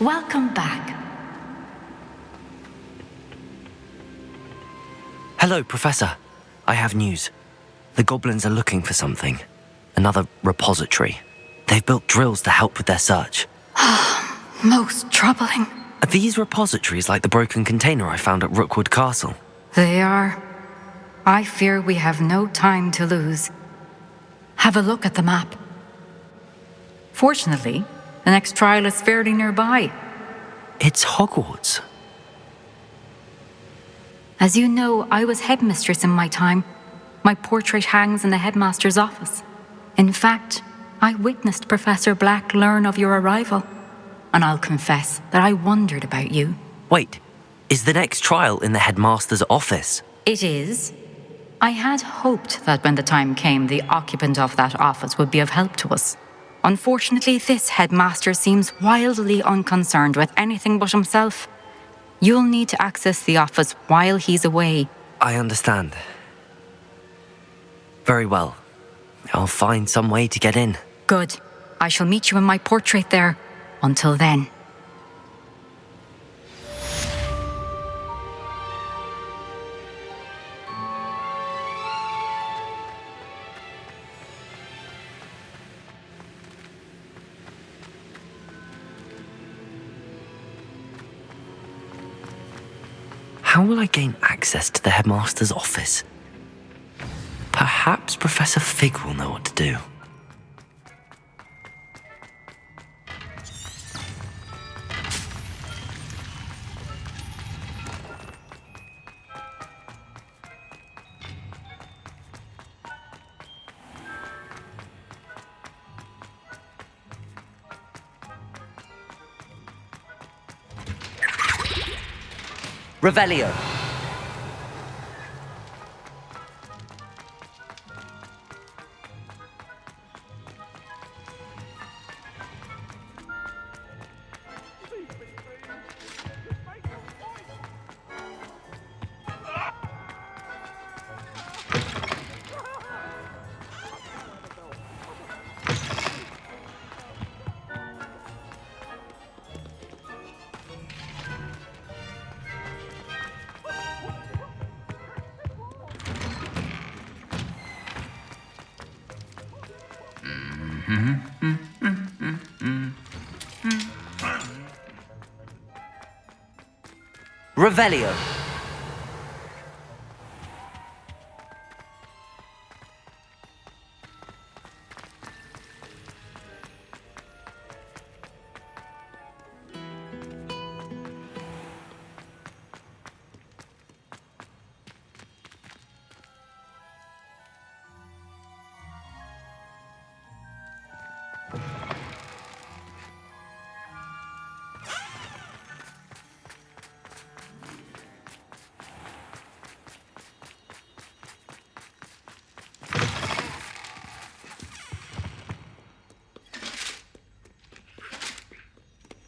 Welcome back. Hello, Professor. I have news. The goblins are looking for something. Another repository. They've built drills to help with their search. Most troubling. Are these repositories like the broken container I found at Rookwood Castle? They are. I fear we have no time to lose. Have a look at the map. Fortunately, the next trial is fairly nearby. It's Hogwarts. As you know, I was headmistress in my time. My portrait hangs in the headmaster's office. In fact, I witnessed Professor Black learn of your arrival. And I'll confess that I wondered about you. Wait, is the next trial in the headmaster's office? It is. I had hoped that when the time came, the occupant of that office would be of help to us. Unfortunately, this headmaster seems wildly unconcerned with anything but himself. You'll need to access the office while he's away. I understand. Very well. I'll find some way to get in. Good. I shall meet you in my portrait there. Until then. How will I gain access to the headmaster's office? Perhaps Professor Fig will know what to do. Revelio. Revelio.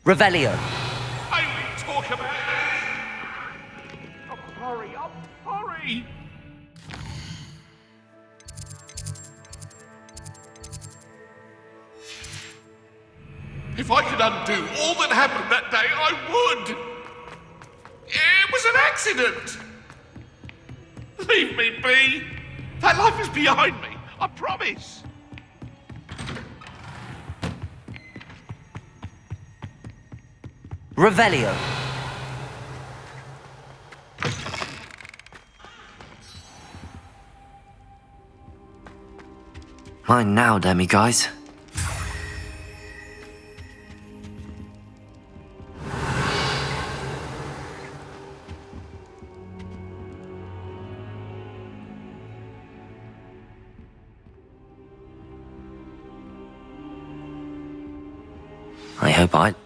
Revelio. I will talk about it. Oh, hurry up, hurry! If I could undo all that happened that day, I would. It was an accident. Leave me be. That life is behind me, I promise. Revelio. Mine now, demi-guys.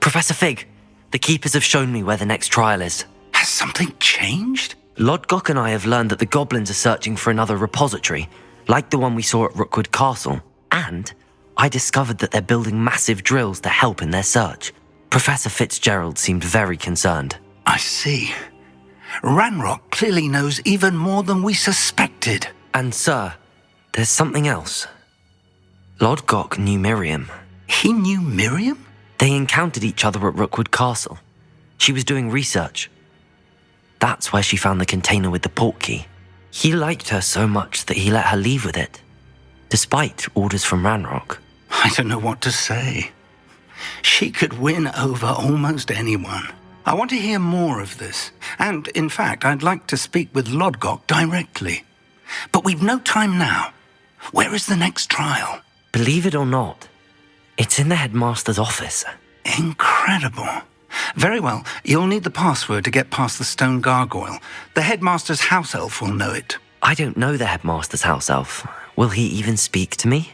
Professor Fig, the keepers have shown me where the next trial is. Has something changed? Lodgok and I have learned that the goblins are searching for another repository, like the one we saw at Rookwood Castle. And I discovered that they're building massive drills to help in their search. Professor Fitzgerald seemed very concerned. I see. Ranrock clearly knows even more than we suspected. And sir, there's something else. Lodgok knew Miriam. He knew Miriam? They encountered each other at Rookwood Castle. She was doing research. That's where she found the container with the portkey. He liked her so much that he let her leave with it, despite orders from Ranrock. I don't know what to say. She could win over almost anyone. I want to hear more of this. And, in fact, I'd like to speak with Lodgok directly. But we've no time now. Where is the next trial? Believe it or not, it's in the headmaster's office. Incredible. Very well. You'll need the password to get past the stone gargoyle. The headmaster's house elf will know it. I don't know the headmaster's house elf. Will he even speak to me?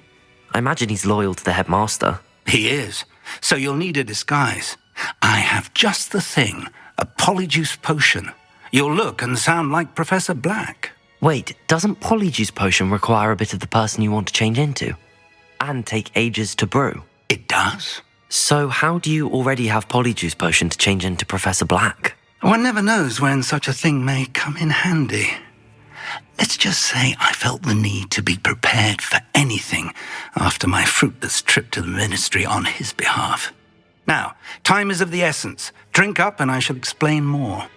I imagine he's loyal to the headmaster. He is. So you'll need a disguise. I have just the thing. A polyjuice potion. You'll look and sound like Professor Black. Wait, doesn't Polyjuice Potion require a bit of the person you want to change into? And take ages to brew? It does. So how do you already have Polyjuice Potion to change into Professor Black? One never knows when such a thing may come in handy. Let's just say I felt the need to be prepared for anything after my fruitless trip to the ministry on his behalf. Now, time is of the essence. Drink up and I shall explain more.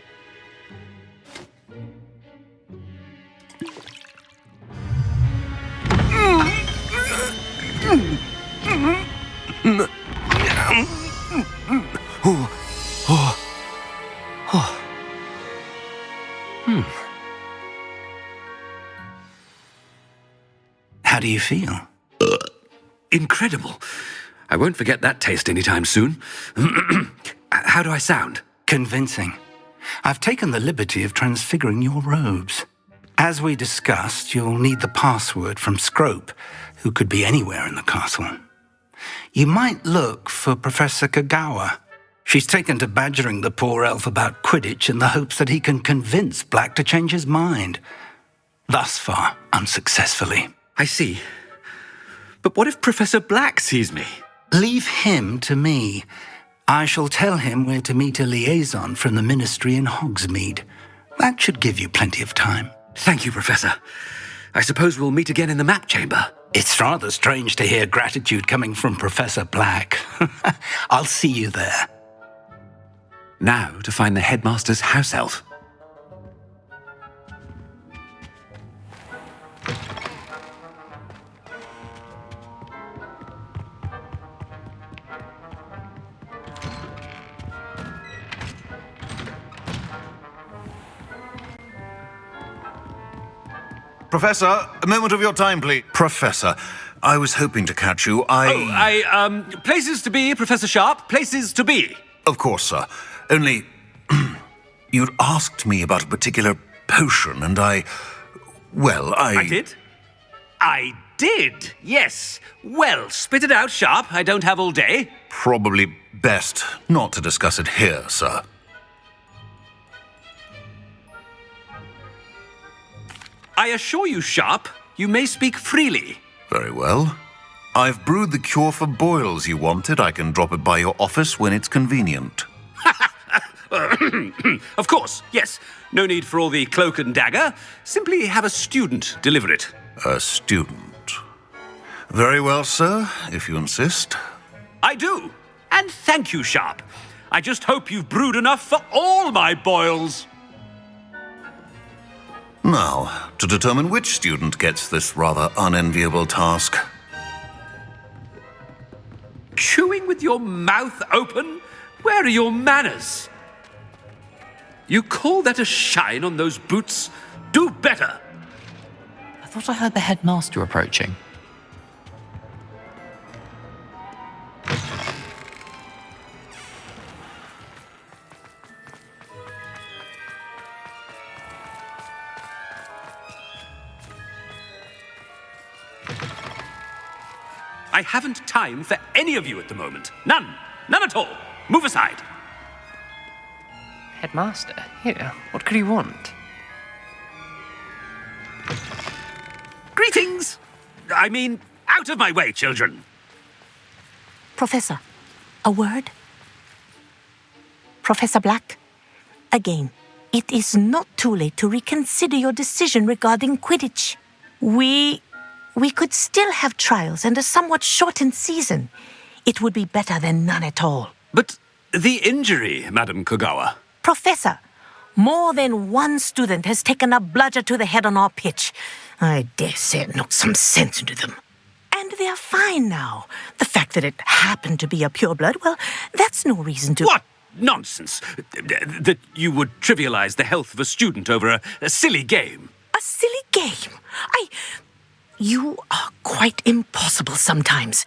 How do you feel? Incredible. I won't forget that taste anytime soon. How do I sound? Convincing. I've taken the liberty of transfiguring your robes. As we discussed, you'll need the password from Scrope, who could be anywhere in the castle. You might look for Professor Kagawa. She's taken to badgering the poor elf about Quidditch in the hopes that he can convince Black to change his mind. Thus far, unsuccessfully. I see. But what if Professor Black sees me? Leave him to me. I shall tell him where to meet a liaison from the ministry in Hogsmeade. That should give you plenty of time. Thank you, Professor. I suppose we'll meet again in the map chamber. It's rather strange to hear gratitude coming from Professor Black. I'll see you there. Now to find the headmaster's house elf. Professor, a moment of your time, please. Professor, I was hoping to catch you. Places to be, Professor Sharp, places to be. Of course, sir. Only, you'd asked me about a particular potion, and I did? I did, yes. Well, spit it out, Sharp. I don't have all day. Probably best not to discuss it here, sir. I assure you, Sharp, you may speak freely. Very well. I've brewed the cure for boils you wanted. I can drop it by your office when it's convenient. Of course, yes. No need for all the cloak and dagger. Simply have a student deliver it. A student. Very well, sir, if you insist. I do. And thank you, Sharp. I just hope you've brewed enough for all my boils. Now, to determine which student gets this rather unenviable task. Chewing with your mouth open? Where are your manners? You call that a shine on those boots? Do better. I thought I heard the headmaster approaching. I haven't time for any of you at the moment. None. None at all. Move aside. Headmaster? Here, what could he want? Greetings! I mean, out of my way, children. Professor, a word? Professor Black, again, it is not too late to reconsider your decision regarding Quidditch. We could still have trials and a somewhat shortened season. It would be better than none at all. But the injury, Madam Kogawa. Professor, more than one student has taken a bludger to the head on our pitch. I dare say it knocked some sense into them. And they're fine now. The fact that it happened to be a pureblood, well, that's no reason to... What nonsense! That you would trivialize the health of a student over a silly game. A silly game? You are quite impossible sometimes.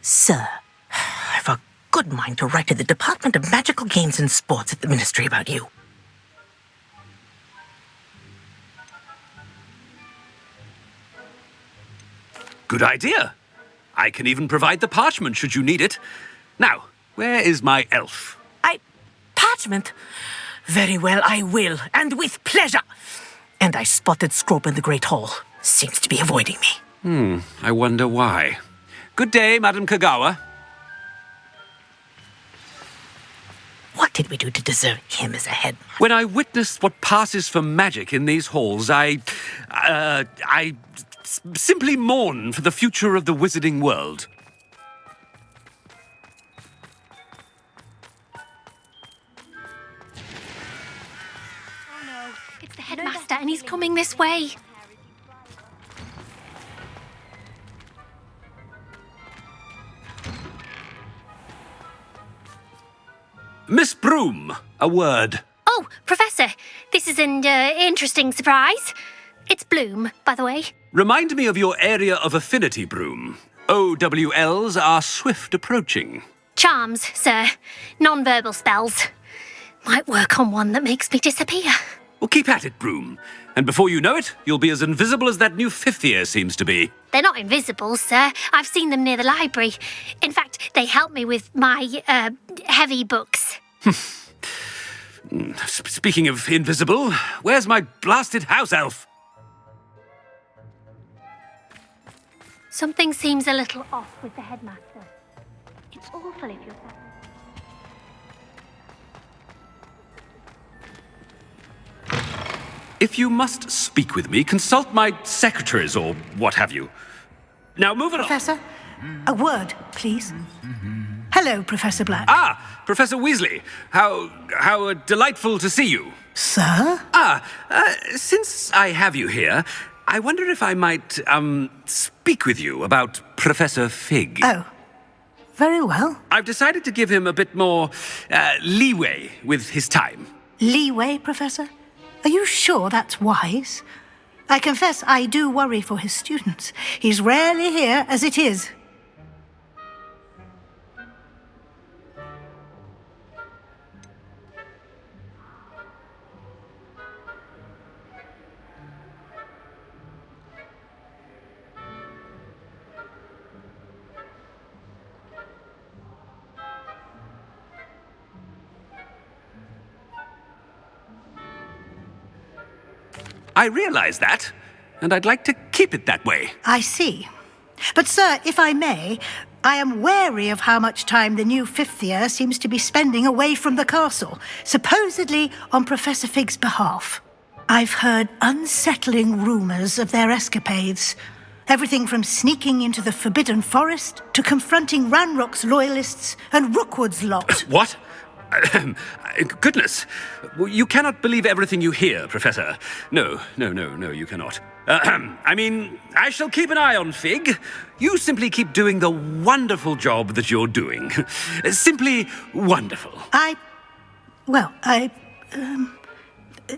Sir, I've a good mind to write to the Department of Magical Games and Sports at the Ministry about you. Good idea. I can even provide the parchment should you need it. Now, where is my elf? Parchment? Very well, I will, and with pleasure. And I spotted Scrope in the Great Hall. Seems to be avoiding me. I wonder why. Good day, Madam Kogawa. What did we do to deserve him as a headmaster? When I witnessed what passes for magic in these halls, I simply mourn for the future of the wizarding world. It's the headmaster, and he's coming this way. Miss Broom, a word. Oh, Professor, this is an interesting surprise. It's Bloom, by the way. Remind me of your area of affinity, Broom. OWLs are swift approaching. Charms, sir. Non-verbal spells. Might work on one that makes me disappear. Well, keep at it, Broom. And before you know it, you'll be as invisible as that new fifth year seems to be. They're not invisible, sir. I've seen them near the library. In fact, they help me with my, heavy books. Speaking of invisible, where's my blasted house elf? Something seems a little off with the headmaster. It's awful if you're... If you must speak with me, consult my secretaries or what have you. Now move it on. Professor, a word, please. Hello, Professor Black. Ah, Professor Weasley. How delightful to see you. Sir? Since I have you here, I wonder if I might, speak with you about Professor Fig. Oh, very well. I've decided to give him a bit more, leeway with his time. Leeway, Professor? Are you sure that's wise? I confess I do worry for his students. He's rarely here as it is. I realize that, and I'd like to keep it that way. I see. But, sir, if I may, I am wary of how much time the new fifth year seems to be spending away from the castle, supposedly on Professor Fig's behalf. I've heard unsettling rumors of their escapades. Everything from sneaking into the Forbidden Forest to confronting Ranrock's loyalists and Rookwood's lot. What? Goodness. You cannot believe everything you hear, Professor. No, you cannot. I mean, I shall keep an eye on Fig. You simply keep doing the wonderful job that you're doing. Simply wonderful.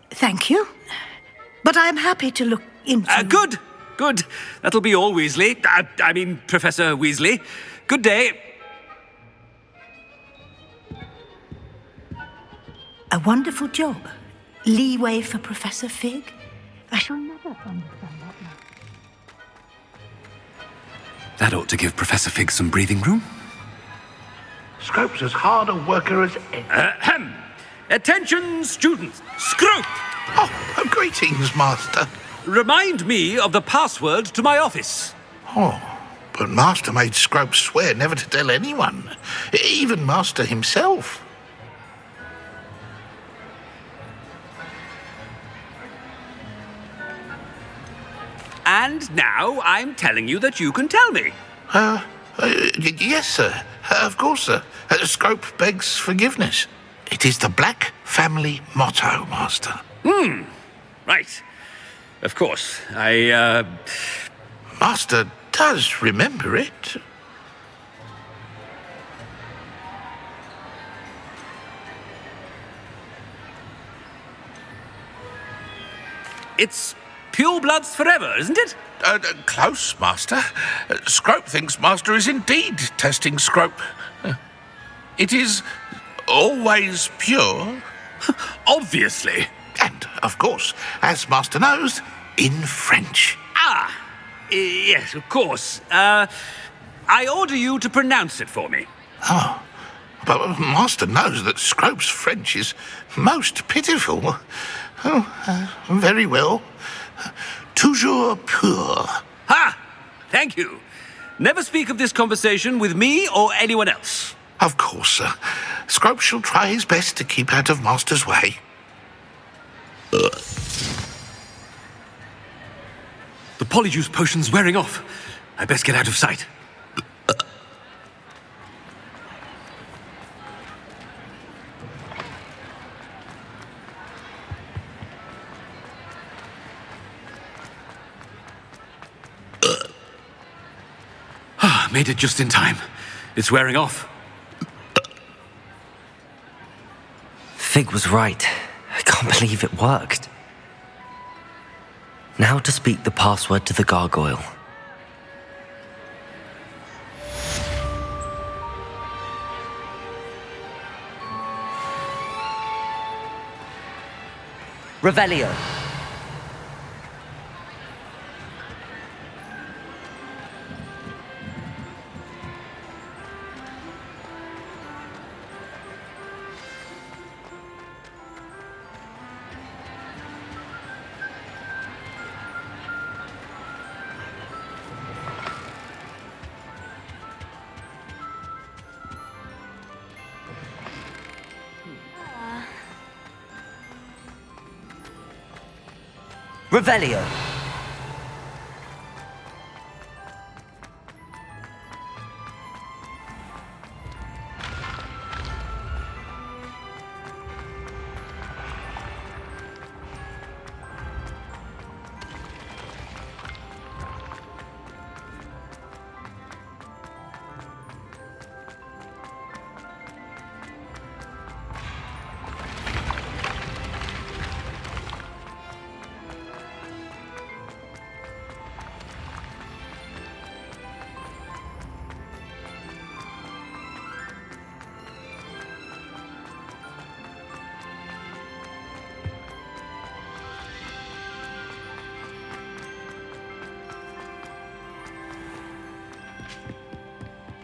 Thank you. But I'm happy to look into... Good. That'll be all, Weasley. I mean, Professor Weasley. Good day. A wonderful job. Leeway for Professor Fig. I shall never understand that now. That ought to give Professor Fig some breathing room. Scrope's as hard a worker as any. Attention, students. Scrope! Oh, greetings, Master. Remind me of the password to my office. Oh, but Master made Scrope swear never to tell anyone, even Master himself. And now I'm telling you that you can tell me. Yes, sir. Of course, sir. Scrope begs forgiveness. It is the Black family motto, Master. Right. Of course. Master does remember it. It's pure bloods forever, isn't it? Close, Master. Scrope thinks Master is indeed testing Scrope. It is always pure. Obviously. And, of course, as Master knows, in French. Yes, of course. I order you to pronounce it for me. Oh, but Master knows that Scrope's French is most pitiful. Very well. Toujours pur. Ha! Thank you. Never speak of this conversation with me or anyone else. Of course, sir. Scrope shall try his best to keep out of Master's way. The polyjuice potion's wearing off. I best get out of sight. Made it just in time. It's wearing off. Fig was right. I can't believe it worked. Now to speak the password to the gargoyle. Revelio. Revelio.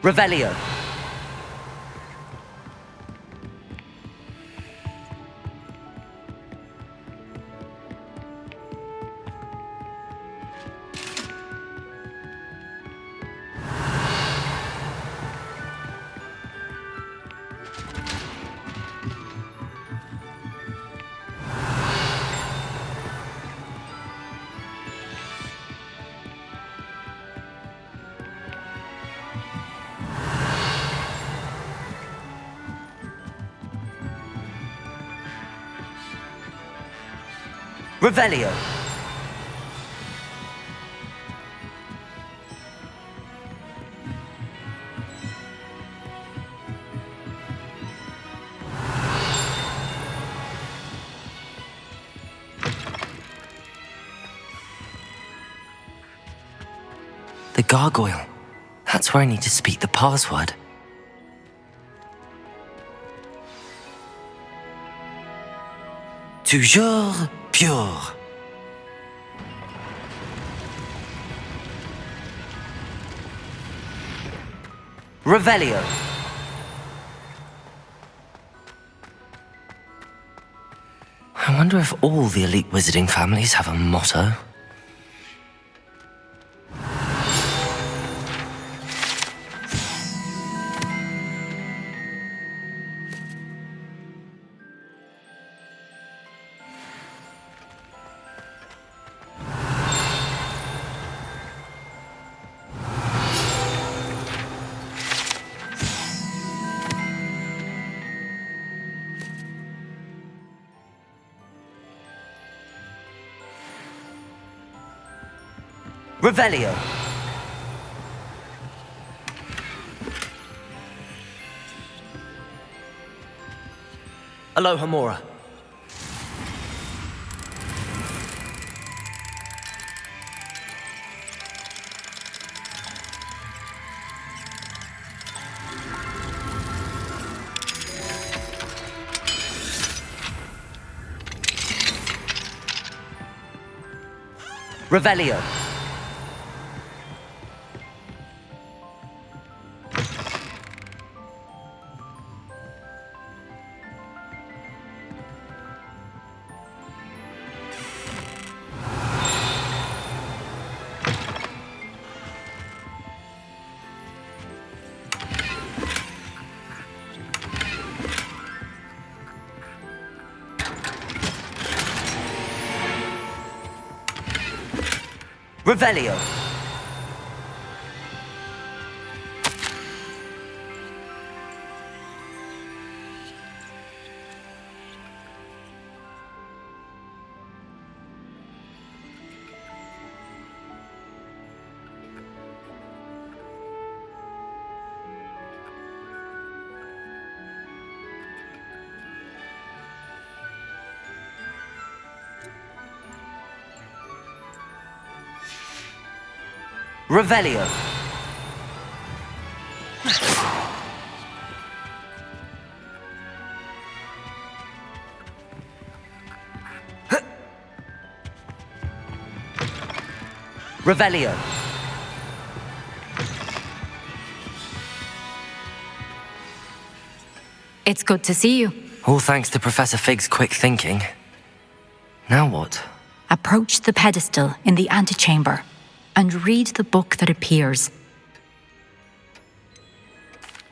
Revelio. Revelio. The gargoyle. That's where I need to speak the password. Toujours pure. Revelio. I wonder if all the elite wizarding families have a motto. Revelio. Aloha Mora. Revelio. Revelio. Revelio. Revelio. It's good to see you. All thanks to Professor Figg's quick thinking. Now what? Approach the pedestal in the antechamber and read the book that appears.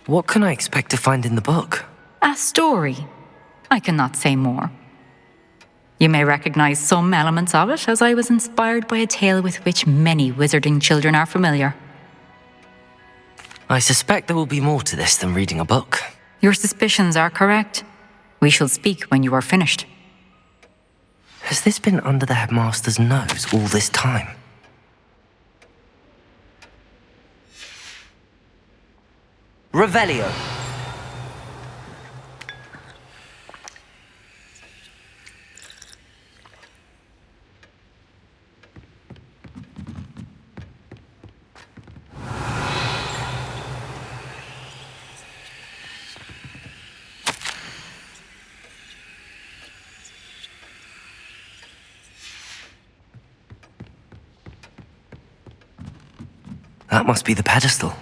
What can I expect to find in the book? A story. I cannot say more. You may recognize some elements of it, as I was inspired by a tale with which many wizarding children are familiar. I suspect there will be more to this than reading a book. Your suspicions are correct. We shall speak when you are finished. Has this been under the headmaster's nose all this time? Revelio. That must be the pedestal.